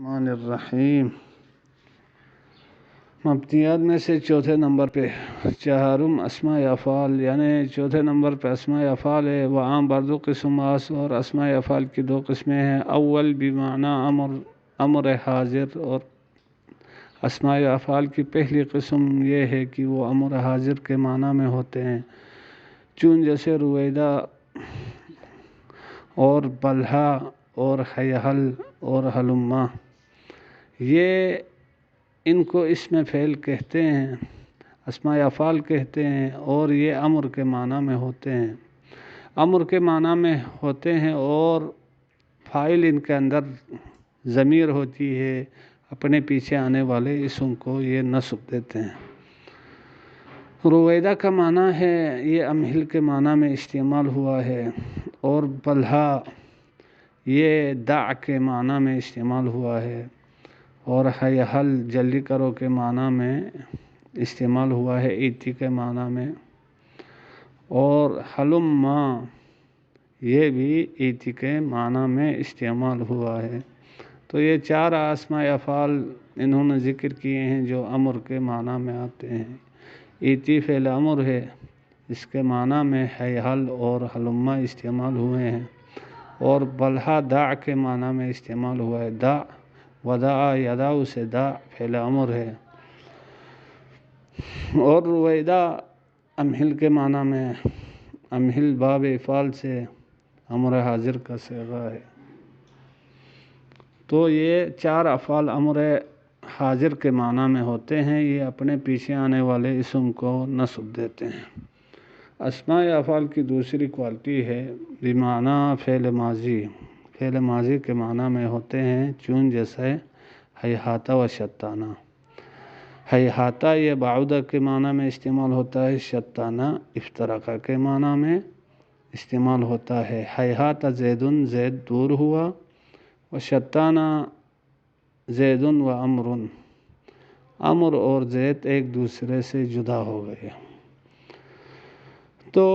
الرحمن الرحیم۔ مبنیات میں سے چوتھے نمبر پہ چہارم اسماء افعال، یعنی چوتھے نمبر پہ اسماء افعال ہے۔ وہ عام بردو قسم اور اسماء افعال کی دو قسمیں ہیں۔ اول بمعنی امر حاضر، اور اسماء افعال کی پہلی قسم یہ ہے کہ وہ امر حاضر کے معنی میں ہوتے ہیں، چون جیسے رویدہ اور بلہا اور حیحل اور حلما، یہ ان کو اسم فعل کہتے ہیں، اسماء افعال کہتے ہیں، اور یہ امر کے معنی میں ہوتے ہیں، امر کے معنی میں ہوتے ہیں، اور فاعل ان کے اندر ضمیر ہوتی ہے، اپنے پیچھے آنے والے اسم کو یہ نصب دیتے ہیں۔ رویدہ کا معنی ہے یہ امہل کے معنی میں استعمال ہوا ہے، اور بلہا یہ دع کے معنی میں استعمال ہوا ہے، اور حیحل جلدی کرو کے معنی میں استعمال ہوا ہے، ایتی کے معنی میں، اور حلما یہ بھی ایتی کے معنی میں استعمال ہوا ہے۔ تو یہ چار اسماء افعال انہوں نے ذکر کیے ہیں جو امر کے معنی میں آتے ہیں۔ ایتی فعل امر ہے، اس کے معنی میں حیحل اور حلما استعمال ہوئے ہیں، اور بلہا دع کے معنی میں استعمال ہوا ہے، دع ودع یدع سے دع فعل امر ہے، اور رویدہ امہل کے معنی میں، امہل باب افعال سے امر حاضر کا صیغہ ہے۔ تو یہ چار افعال امر حاضر کے معنی میں ہوتے ہیں، یہ اپنے پیچھے آنے والے اسم کو نصب دیتے ہیں۔ اسماء افعال کی دوسری کوالٹی ہے بمعنی فعل ماضی، فعل ماضی کے معنی میں ہوتے ہیں، چون جیسے ہیہاتا و شطانہ۔ ہیہاتا یہ بعودہ کے معنی میں استعمال ہوتا ہے، شطانہ افترقہ کے معنی میں استعمال ہوتا ہے۔ ہیہاتا زیدن زید دور ہوا، و شطانہ زید و امر، امر اور زید ایک دوسرے سے جدا ہو گئے۔ تو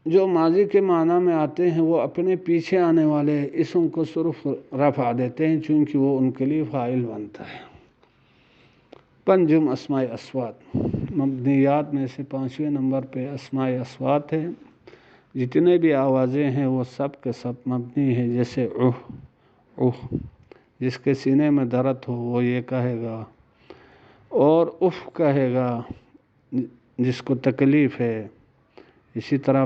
جو ماضی کے معنی میں آتے ہیں وہ اپنے پیچھے آنے والے اسم کو صرف رفع دیتے ہیں، چونکہ وہ ان کے لیے فاعل بنتا ہے۔ پنجم اسماء اصوات، مبنیات میں سے پانچویں نمبر پہ اسماء اصوات ہے۔ جتنے بھی آوازیں ہیں وہ سب کے سب مبنی ہیں، جیسے اوہ، جس کے سینے میں درد ہو وہ یہ کہے گا، اور اف کہے گا جس کو تکلیف ہے، اسی طرح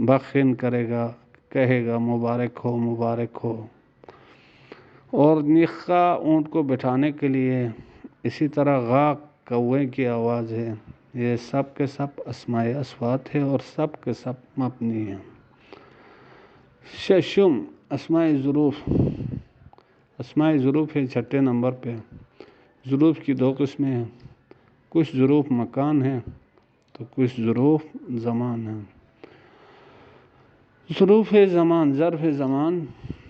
بخن کرے گا، کہے گا مبارک ہو مبارک ہو، اور نخا اونٹ کو بٹھانے کے لیے، اسی طرح غا کوے کی آواز ہے۔ یہ سب کے سب اسماء اصوات ہے اور سب کے سب مبنی ہیں۔ ششم اسماء ظروف، اسماء ظروف ہے چھٹے نمبر پہ۔ ظروف کی دو قسمیں ہیں، کچھ ظروف مکان ہیں تو کچھ ظروف زمان ہیں۔ ظروف زمان، ظرف زمان،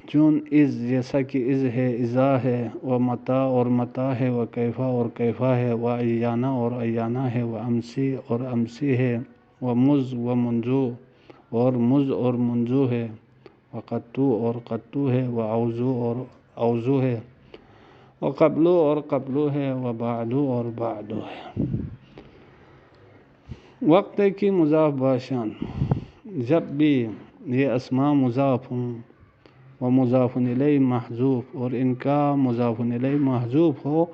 چون از جیسا کہ از ہے، اذا ہے، و متا اور متا ہے، و کیفا اور کیفا ہے، و ایانا اور ایانا ہے، و امسی اور امسی ہے، و مز و منزو اور مز اور منزو ہے، و قطو اور قطو ہے، و اوزو اور اوزو ہے، و قبلو اور قبلو ہے، و بعدو اور بعدو ہے۔ وقت کی مضاف باشان، جب بھی یہ اسماء مضاف ہوں و مضاف الیہ محذوف، اور ان کا مضاف الیہ محذوف ہو،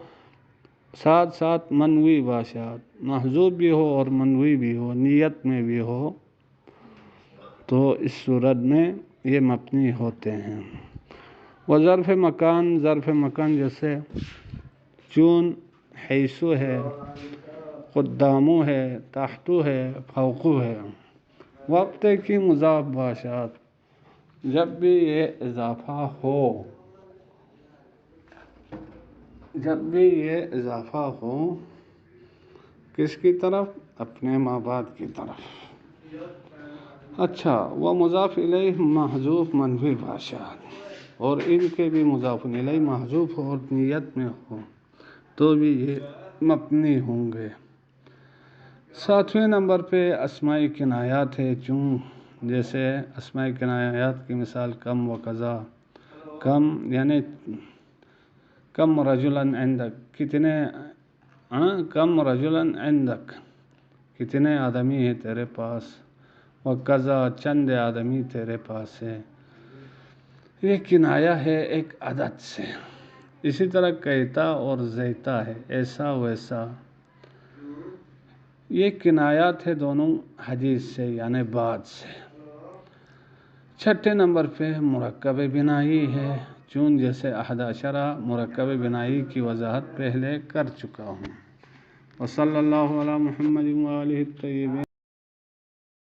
ساتھ ساتھ منوی باشد، محذوف بھی ہو اور منوی بھی ہو، نیت میں بھی ہو، تو اس صورت میں یہ مبنی ہوتے ہیں۔ و ظرف مکان، ظرف مکان جیسے چون حیثو ہے، قدامو ہے، تحتو ہے، فوقو ہے۔ وقت کی مضاف باشد، جب بھی یہ اضافہ ہو، جب بھی یہ اضافہ ہو، کس کی طرف؟ اپنے ماں باپ کی طرف۔ اچھا، وہ مضاف الیہ محذوف منوی باشد، اور ان کے بھی مضاف الیہ محذوف ہو اور نیت میں ہو تو بھی یہ مبنی ہوں گے۔ ساتویں نمبر پہ اسماء کنایات ہے، چون جیسے اسماء کنایات کی مثال کم و قضا، کم یعنی کم رجلاً عندک، کتنے کم رجلاً عندک، کتنے آدمی ہیں تیرے پاس، وکذا چند آدمی تیرے پاس ہے. یہ کنایہ ہے ایک عدد سے. اسی طرح کیتا اور زیتا ہے، ایسا ویسا، یہ کنایات ہے دونوں حدیث سے یعنی بعد سے. چھٹے نمبر پہ مرکب بنائی ہے، چون جیسے 11 مرکب بنائی کی وضاحت پہلے کر چکا ہوں. وصلی اللہ علی محمد وآلہ الطیبین.